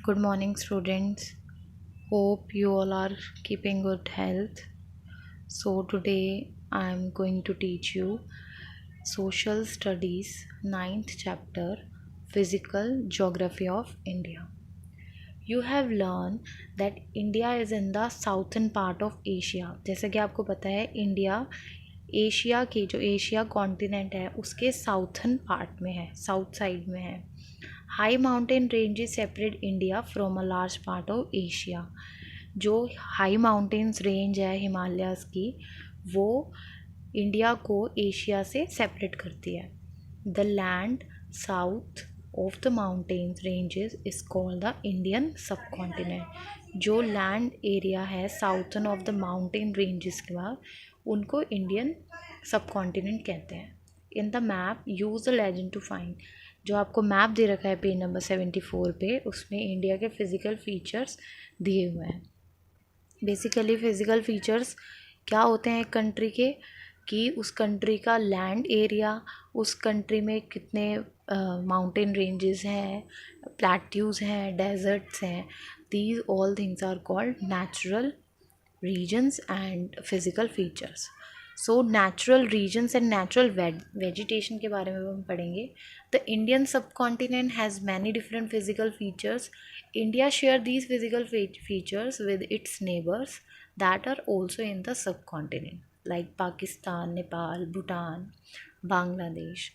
Good morning, students. Hope you all are keeping good health. So, today I am going to teach you Social Studies ninth chapter Physical Geography of India. You have learned that India is in the southern part of Asia. जैसा कि आपको पता है India Asia के जो Asia continent है उसके southern part में है, साउथ साइड में है. High mountain ranges separate India from a large part of Asia. जो हाई माउंटेन्स रेंज है हिमालयाज़ की वो इंडिया को एशिया से सेपरेट करती है. The land south of the mountains ranges is called the Indian subcontinent. जो लैंड एरिया है southern of the mountain ranges के बाद उनको इंडियन सब कॉन्टिनेंट कहते हैं. In the map use the legend to find. जो आपको map दे रखा है पेज नंबर 74 पे उसमें इंडिया के फिज़िकल फीचर्स दिए हुए हैं. बेसिकली फ़िज़िकल फीचर्स क्या होते हैं एक कंट्री के कि उस कंट्री का लैंड एरिया, उस कंट्री में कितने माउंटेन रेंजेस हैं, प्लेट्यूज़ हैं, डेजर्ट्स हैं. These all things are called natural regions and physical features. So natural regions and natural vegetation के बारे में हम पढ़ेंगे. The Indian subcontinent has many different physical features. India share these physical features with its neighbours that are also in the subcontinent like Pakistan, Nepal, Bhutan, Bangladesh.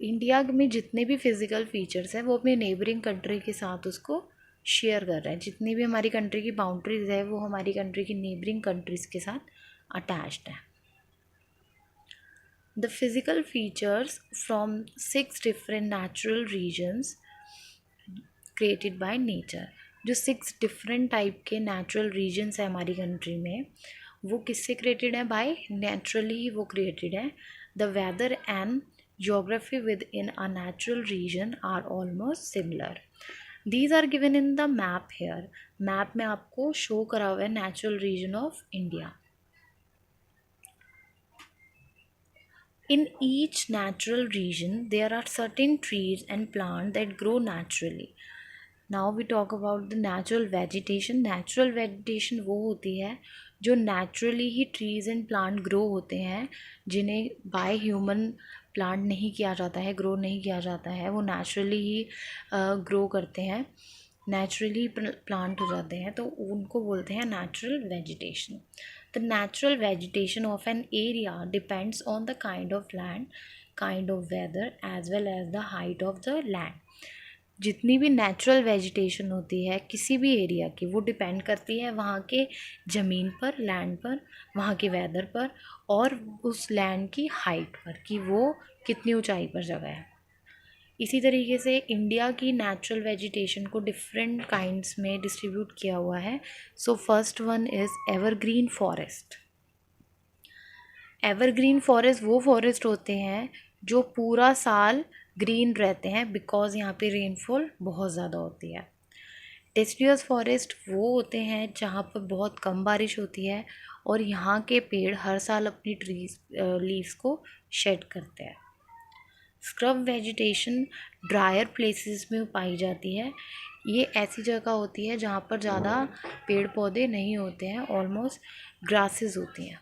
India में जितने भी physical features हैं वो अपने नेबरिंग कंट्री के साथ उसको शेयर कर रहे हैं. जितनी भी हमारी कंट्री की बाउंड्रीज है वो हमारी कंट्री की नेबरिंग कंट्रीज़ के साथ अटैच्ड है. The physical features from 6 different natural regions created by nature. जो 6 different type के natural regions है हमारी country में वो किससे created है? by naturally ही वो created है. The weather and geography within a natural region are almost similar. These are given in the map here. map में आपको show करा हुआ है natural region of India. In each natural region, there are certain trees and plants that grow naturally. Now we talk about the natural vegetation. Natural vegetation वो होती है जो naturally he trees and plant grow होते हैं जिन्हें by human plant नहीं किया जाता है, grow नहीं किया जाता है. वो naturally ही grow करते हैं, naturally plant हो जाते हैं तो उनको बोलते हैं natural vegetation. The natural vegetation of an area depends on the kind of land, kind of weather as well as the height of the land. जितनी भी नेचुरल वेजिटेशन होती है किसी भी एरिया की वो डिपेंड करती है वहाँ के ज़मीन पर, लैंड पर, वहाँ के वेदर पर और उस लैंड की हाइट पर कि वो कितनी ऊंचाई पर जगह है. इसी तरीके से इंडिया की नेचुरल वेजिटेशन को डिफरेंट काइंड्स में डिस्ट्रीब्यूट किया हुआ है. So first one is evergreen forest. Evergreen forest वो फॉरेस्ट होते हैं जो पूरा साल ग्रीन रहते हैं बिकॉज यहाँ पे रेनफॉल बहुत ज़्यादा होती है. डेसिडुअस फॉरेस्ट वो होते हैं जहाँ पर बहुत कम बारिश होती है और यहाँ के पेड़ हर साल अपनी लीव्स को शेड करते हैं. स्क्रब वेजिटेशन ड्रायर प्लेसेस में पाई जाती है. ये ऐसी जगह होती है जहाँ पर ज़्यादा पेड़ पौधे नहीं होते हैं, ऑलमोस्ट ग्रासेस होती हैं.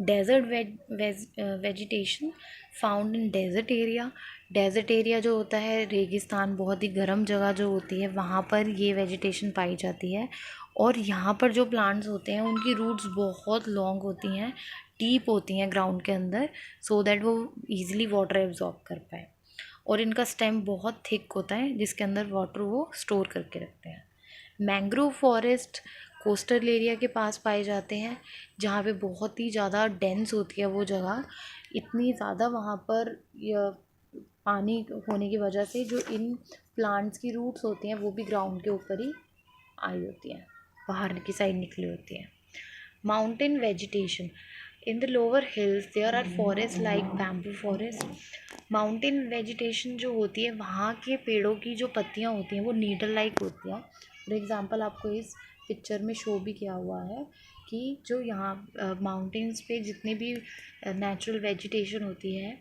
Desert vegetation found in desert area. Desert area जो होता है रेगिस्तान, बहुत ही गर्म जगह जो होती है वहाँ पर ये वेजिटेशन पाई जाती है. और यहाँ पर जो प्लांट्स होते हैं उनकी रूट्स बहुत लॉन्ग होती हैं, डीप होती हैं ग्राउंड के अंदर सो दैट वो ईज़िली वाटर एब्जॉर्ब कर पाए. और इनका स्टेम बहुत थिक होता है जिसके अंदर वाटर वो स्टोर करके रखते हैं. मैंग्रोव फॉरेस्ट कोस्टल एरिया के पास पाए जाते हैं जहाँ पे बहुत ही ज़्यादा डेंस होती है वो जगह. इतनी ज़्यादा वहाँ पर पानी होने की वजह से जो इन प्लांट्स की रूट्स होती हैं वो भी ग्राउंड के ऊपर ही आई होती हैं, बाहर की साइड निकली होती हैं. Mountain vegetation in the lower hills there are forest like bamboo forest. Mountain vegetation जो होती है वहाँ के पेड़ों की जो पत्तियाँ होती हैं वो नीडल लाइक होती हैं. फॉर एग्ज़ाम्पल आपको इस पिक्चर में शो भी किया हुआ है कि जो यहाँ माउंटेन्स पे जितनी भी नेचुरल वेजिटेशन होती है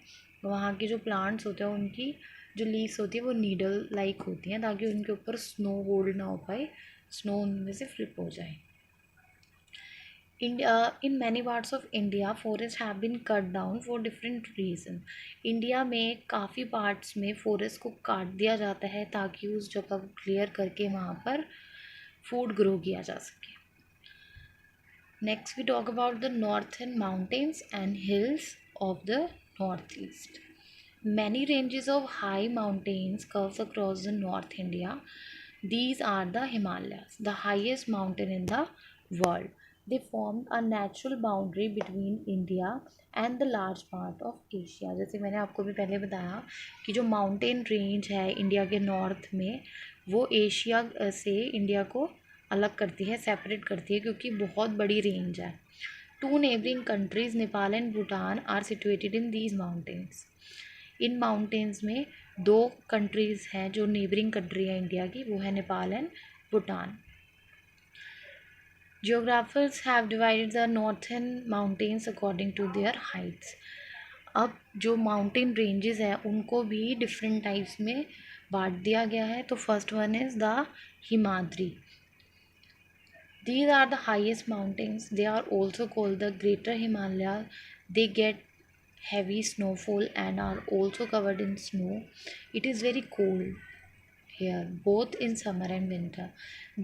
वहाँ के जो प्लांट्स होते हैं उनकी जो लीव्स होती है वो नीडल लाइक होती हैं, ताकि उनके ऊपर स्नो होल्ड ना हो पाए, स्नो उनमें से फ्लिप हो जाए. In many parts of India, forests have been cut down for different reasons. India में काफ़ी पार्ट्स में फॉरेस्ट को काट दिया जाता है ताकि उस जगह को क्लियर करके वहाँ पर फूड ग्रो किया जा सके. Next, we talk about the northern mountains and hills of the northeast. Many ranges of high mountains curves across the North India. These are the Himalayas, the highest mountain in the world. They form a natural boundary between India and the large part of Asia. जैसे मैंने आपको भी पहले बताया कि जो mountain range है India के नॉर्थ में, वो एशिया से इंडिया को अलग करती है, सेपरेट करती है, क्योंकि बहुत बड़ी रेंज है. Two neighbouring countries Nepal and Bhutan are situated in these mountains. In mountains में दो कंट्रीज़ हैं जो नेबरिंग कंट्री है इंडिया की, वो है Nepal and Bhutan. Geographers have divided the northern mountains according to their heights. अब जो माउंटेन रेंजेस हैं उनको भी डिफरेंट टाइप्स में बांट दिया गया है. तो first one is the Himadri. These are the highest mountains. They are also called the Greater Himalaya. They get heavy snowfall and are also covered in snow. It is very cold here, both in summer and winter.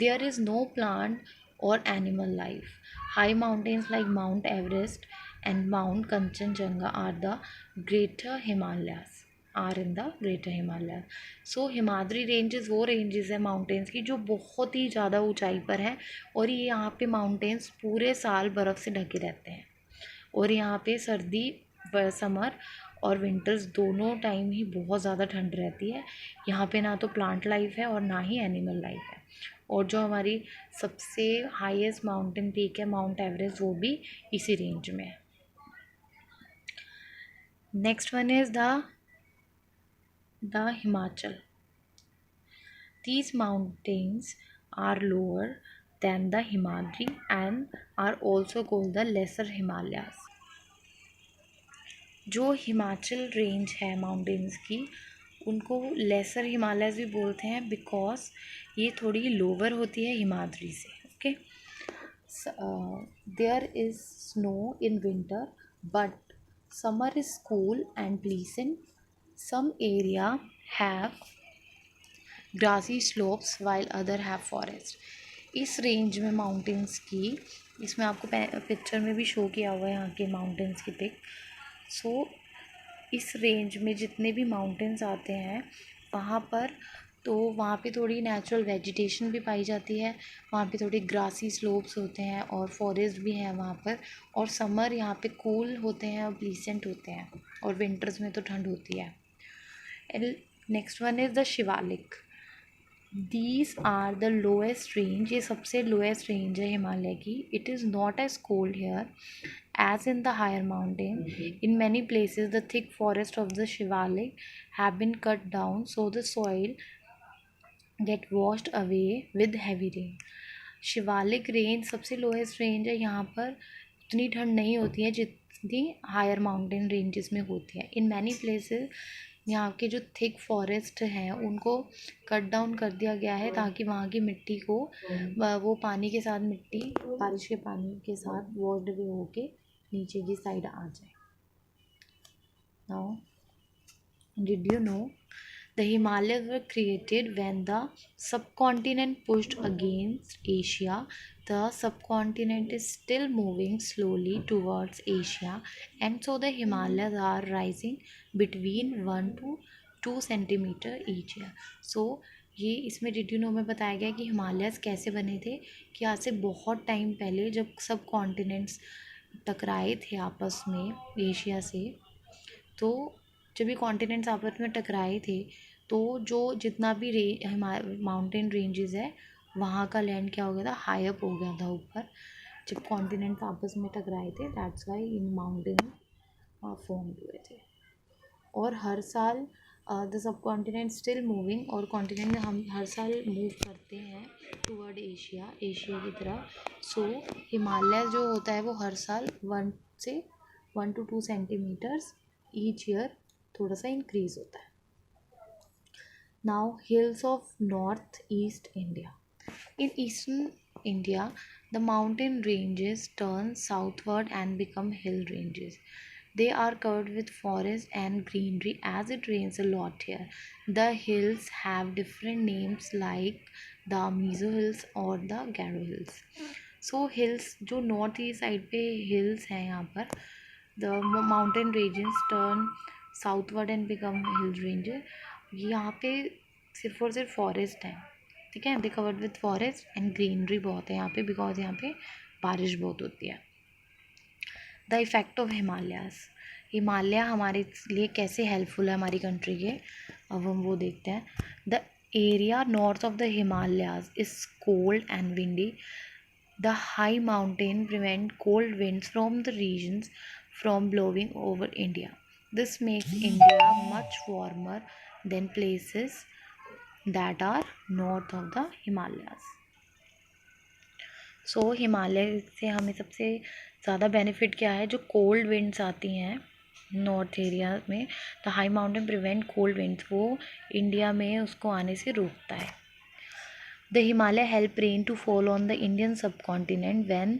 There is no plant or animal life. High mountains like Mount Everest and Mount Kanchenjunga are the Greater Himalayas. Are in the Greater Himalaya. So Himadri ranges वो ranges है mountains की जो बहुत ही ज़्यादा ऊंचाई पर हैं, और ये यहाँ पे माउंटेन्स पूरे साल बर्फ़ से ढके रहते हैं. और यहाँ पे सर्दी, समर और विंटर्स दोनों टाइम ही बहुत ज़्यादा ठंड रहती है. यहाँ पे ना तो प्लांट लाइफ है और ना ही एनिमल लाइफ है. और जो हमारी सबसे हाईएस्ट माउंटेन पीक है माउंट एवरेस्ट, वो भी इसी रेंज में है. Next one is the Himachal. These mountains are lower than the Himadri and are also called the Lesser Himalayas. जो हिमाचल रेंज है माउंटेन्स की, उनको लेसर हिमालयस भी बोलते हैं बिकॉज ये थोड़ी लोअर होती है हिमाद्री से. Okay. There is snow in winter but summer is cool and pleasant. Some area have grassy slopes while other have forest. इस रेंज में माउंटेन्स की, इसमें आपको पिक्चर में भी शो किया हुआ है यहाँ के माउंटेन्स की पिक. सो इस रेंज में जितने भी माउंटेन्स आते हैं वहाँ पर, तो वहाँ पे थोड़ी नेचुरल वेजिटेशन भी पाई जाती है. वहाँ पे थोड़ी ग्रासी स्लोप्स होते हैं और फॉरेस्ट भी है वहाँ पर. और समर यहाँ पे कूल होते हैं और प्लीसेंट होते हैं, और विंटर्स में तो ठंड होती है. Next one is the Shivalik. These are the lowest range. ये सबसे लोएस्ट रेंज है हिमालय की. It is not as cold here as in the higher mountain. In many places the thick forest of the Shivalik have been cut down so the soil get washed away with heavy rain. Shivalik range सबसे lowest range है. यहाँ पर उतनी ठंड नहीं होती है जितनी हायर माउंटेन रेंजेस में होती है. इन मैनी प्लेसेस यहाँ के जो थिक फॉरेस्ट हैं उनको कट डाउन कर दिया गया है ताकि वहाँ की मिट्टी को वो पानी के साथ, मिट्टी बारिश के पानी के साथ वॉश्ड अवे होके नीचे की साइड आ जाए. Now did you know the Himalayas were created when the subcontinent pushed against Asia. The subcontinent is still moving slowly towards Asia, and so the Himalayas are rising between 1 to 2 centimeter each year. So ये इसमें did you know में बताया गया कि Himalayas कैसे बने थे, कि आज से बहुत टाइम पहले जब सब कॉन्टिनेंट्स टकराए थे आपस में एशिया से, तो जब ये कॉन्टिनेंट्स आपस में टकराए थे तो जो जितना भी माउंटेन रेंजेस है वहाँ का लैंड क्या हो गया था, हाई अप हो गया था ऊपर जब कॉन्टिनेंट्स आपस में टकराए थे. That's why in mountain form हुए थे. और हर साल the sub continent still moving, और कॉन्टिनेंट हम हर साल मूव करते हैं टूवर्ड एशिया की तरफ. सो हिमालय जो होता है वो हर साल 1 to 2 सेंटीमीटर्स ईच ईयर थोड़ा सा इंक्रीज़ होता है. Now, hills of northeast India. In eastern India, the mountain ranges turn southward and become hill ranges. They are covered with forest and greenery as it rains a lot here. The hills have different names like the Mizo Hills or the Garo Hills. So hills जो north east side पे hills हैं यहाँ पर the mountain regions turn southward and become hill ranges यहाँ पे सिर्फ और सिर्फ फॉरेस्ट है ठीक है दे covered with forest and greenery बहुत है यहाँ पे बिकॉज यहाँ पे बारिश बहुत होती है the effect of Himalayas Himalaya हमारे लिए कैसे हेल्पफुल है हमारी कंट्री के अब हम वो देखते हैं the area north of the Himalayas is cold and windy the high mountain prevent cold winds from the regions from blowing over India. This makes India much warmer than places that are north of the Himalayas. सो हिमालय से हमें सबसे ज़्यादा benefit क्या है जो cold winds आती हैं north area में the high mountain prevent cold winds वो इंडिया में उसको आने से रोकता है the Himalaya help rain to fall on the Indian subcontinent when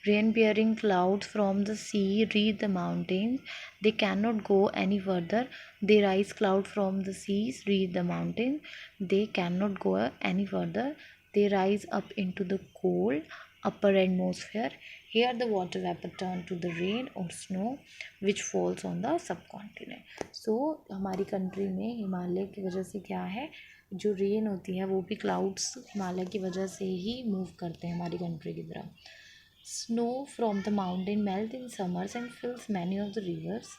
rain bearing clouds from the sea reach the mountains they cannot go any further they rise cloud from the seas reach the mountains they cannot go any further they rise up into the cold upper atmosphere here the water vapor turn to the rain or snow which falls on the subcontinent so हमारी country में हिमालय की वजह से क्या है जो rain होती है वो भी क्लाउड्स हिमालय की वजह से ही मूव करते हैं हमारी कंट्री की तरफ Snow from the mountain melts in summers and fills many of the rivers.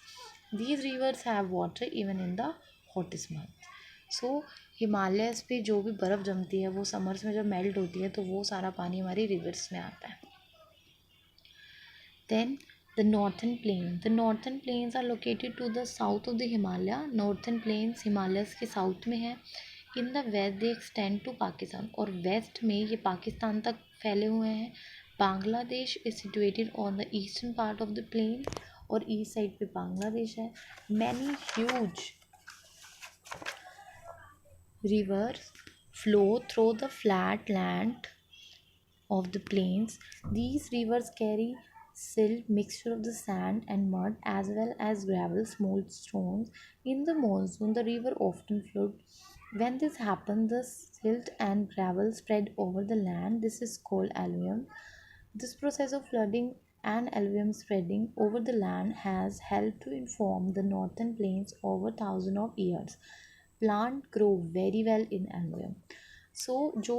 These rivers have water even in the hottest month. So Himalayas पे जो भी बर्फ़ जमती है वो समर्स में जब मेल्ट होती है तो वो सारा पानी हमारी रिवर्स में आता है Then the northern plain. The northern plains are located to the south of the Himalaya. Northern plains Himalayas के south में है in the west they extend to Pakistan और वेस्ट में ये पाकिस्तान तक फैले हुए हैं Bangladesh is situated on the eastern part of the plain और ईस्ट साइड पे बांग्लादेश है many huge rivers flow through the flat land of the plains. These rivers carry silt, mixture of the sand and mud, as well as gravel, small stones. In the monsoon, the river often flood. When this happens, the silt and gravel spread over the land. This is called alluvium. This process of flooding and alluvium spreading over the land has helped to inform the northern plains over thousands of years. Plant grow very well in alluvium. सो जो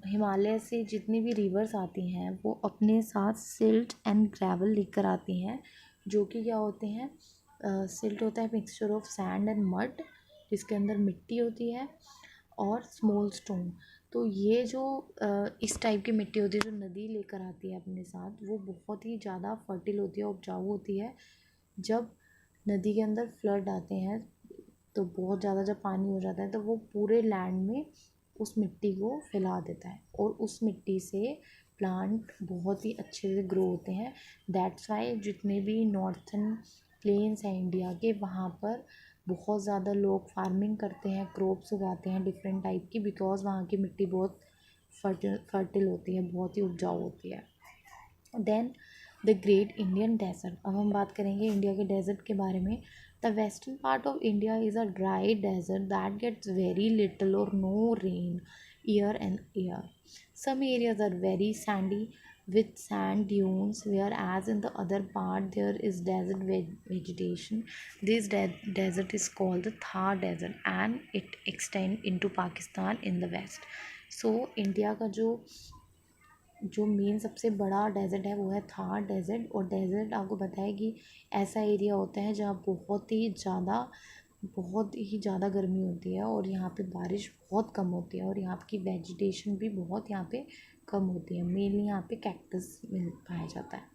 हिमालय से जितनी भी reverse आती हैं वो अपने साथ silt and gravel लेकर आती हैं जो कि क्या होते हैं सिल्ट होता है mixture of sand and mud जिसके अंदर मिट्टी होती है और स्मॉल स्टोन तो ये जो इस टाइप की मिट्टी होती है जो नदी लेकर आती है अपने साथ वो बहुत ही ज़्यादा फर्टिल होती है उपजाऊ होती है जब नदी के अंदर फ्लड आते हैं तो बहुत ज़्यादा जब पानी हो जाता है तो वो पूरे लैंड में उस मिट्टी को फैला देता है और उस मिट्टी से प्लांट बहुत ही अच्छे से ग्रो होते हैं दैट्स वाई जितने भी नॉर्थन प्लेन्स हैं इंडिया के वहाँ पर बहुत ज़्यादा लोग फार्मिंग करते हैं क्रॉप्स उगाते हैं डिफरेंट टाइप की बिकॉज वहाँ की मिट्टी बहुत फर्टिल होती है बहुत ही उपजाऊ होती है then the great Indian desert अब हम बात करेंगे इंडिया के डेजर्ट के बारे में The western part of India is a dry desert that gets very little or no rain year and year. Some areas are very sandy with sand dunes, whereas in the other part there is desert vegetation. This desert is called the Thar Desert and it extends into Pakistan in the west. So India का जो main सबसे बड़ा desert है वो है Thar desert और desert आपको पता है कि ऐसा एरिया होता है जहाँ बहुत ही ज़्यादा गर्मी होती है और यहाँ पे बारिश बहुत कम होती है और यहाँ की वेजिटेशन भी बहुत यहाँ पे कम होती है मेनली यहाँ पे कैक्टस मिल पाया जाता है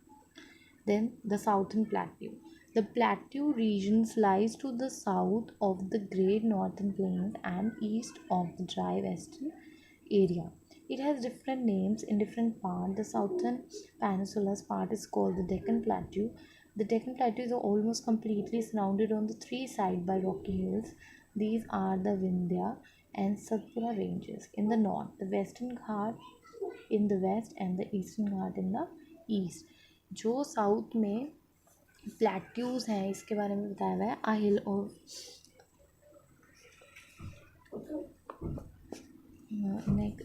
then the southern plateau the plateau regions lies to the south of the great northern plains and east of the dry western area It has different names in different parts. The southern peninsula's part is called the Deccan Plateau. The Deccan Plateau is almost completely surrounded on the three sides by rocky hills. These are the Vindhya, and Satpura ranges in the north, the Western Ghat in the west and the Eastern Ghat in the east. जो south में plateaus हैं इसके बारे में बताया हुआ है, a hill of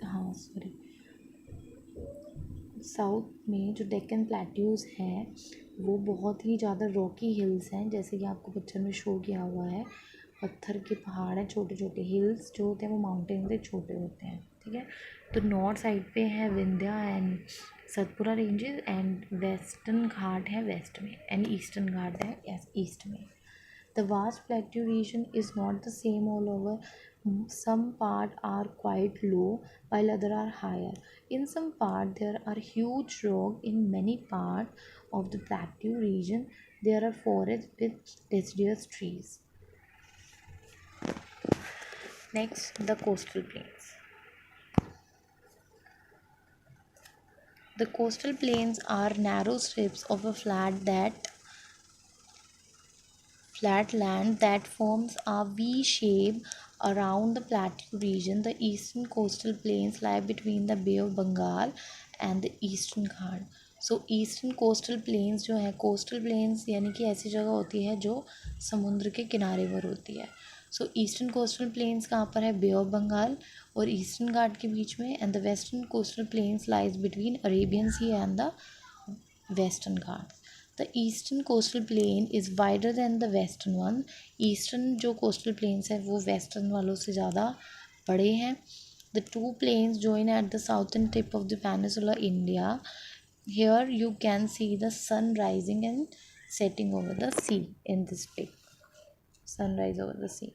हाँ सॉरी, साउथ में जो डेक्कन प्लेट्यूज हैं वो बहुत ही ज़्यादा रॉकी हिल्स हैं, जैसे कि आपको पिक्चर में शो किया हुआ है, पत्थर के पहाड़ हैं, छोटे छोटे हिल्स जो होते हैं वो माउंटेन से छोटे होते हैं, ठीक है। तो नॉर्थ साइड पे है Vindhya and Satpura ranges, and western Ghat है वेस्ट में, एंड ईस्टर्न घाट है ईस्ट में। The vast plateau region is not the same all over. Some parts are quite low while others are higher. In some parts there are huge rocks. In many parts of the plateau region there are forests with deciduous trees. Next, the coastal plains. The coastal plains are narrow strips of a flat land that forms a V shape around the plateau region. The eastern coastal plains lie between the Bay of Bengal and the Eastern Ghat. So eastern coastal planes जो है, coastal planes यानी कि ऐसी जगह होती है जो समुद्र के किनारे पर होती है। सो ईस्टर्न कोस्टल प्लेन्स कहाँ पर है, बे ऑफ बंगाल और ईस्टर्न घाट के बीच में, and the western coastal plains lies between Arabian Sea and the Western Ghat. The eastern coastal plain is wider than the western one. Eastern जो कोस्टल प्लेन्स हैं वो वेस्टर्न वालों से ज़्यादा बड़े हैं। The two plains join at the southern tip of the peninsula India. Here you can see the sun rising and setting over the sea in this pic. Sunrise over the sea.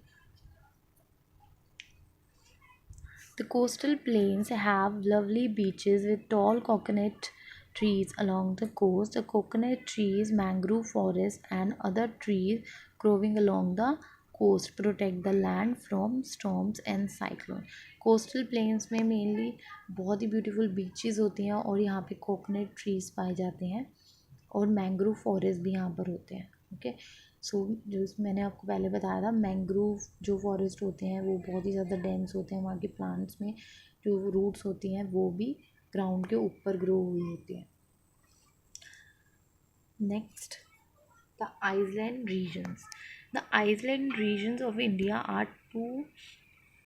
The coastal plains have lovely beaches with tall coconut trees along the coast. The coconut trees, mangrove forests, and other trees growing along the coast protect the land from storms and cyclones. Coastal planes में mainly बहुत ही beautiful beaches होती हैं और यहाँ पे coconut trees पाए जाते हैं और मैंग्रोव फॉरेस्ट भी यहाँ पर होते हैं, ओके। सो जो मैंने आपको पहले बताया था, मैंग्रोव जो फॉरेस्ट होते हैं वो बहुत ही ज़्यादा डेंस होते हैं, वहाँ के प्लांट्स में जो रूट्स होती हैं वो भी ग्राउंड के ऊपर ग्रो हुई होती हैं। Next, the island regions. The island regions of India are two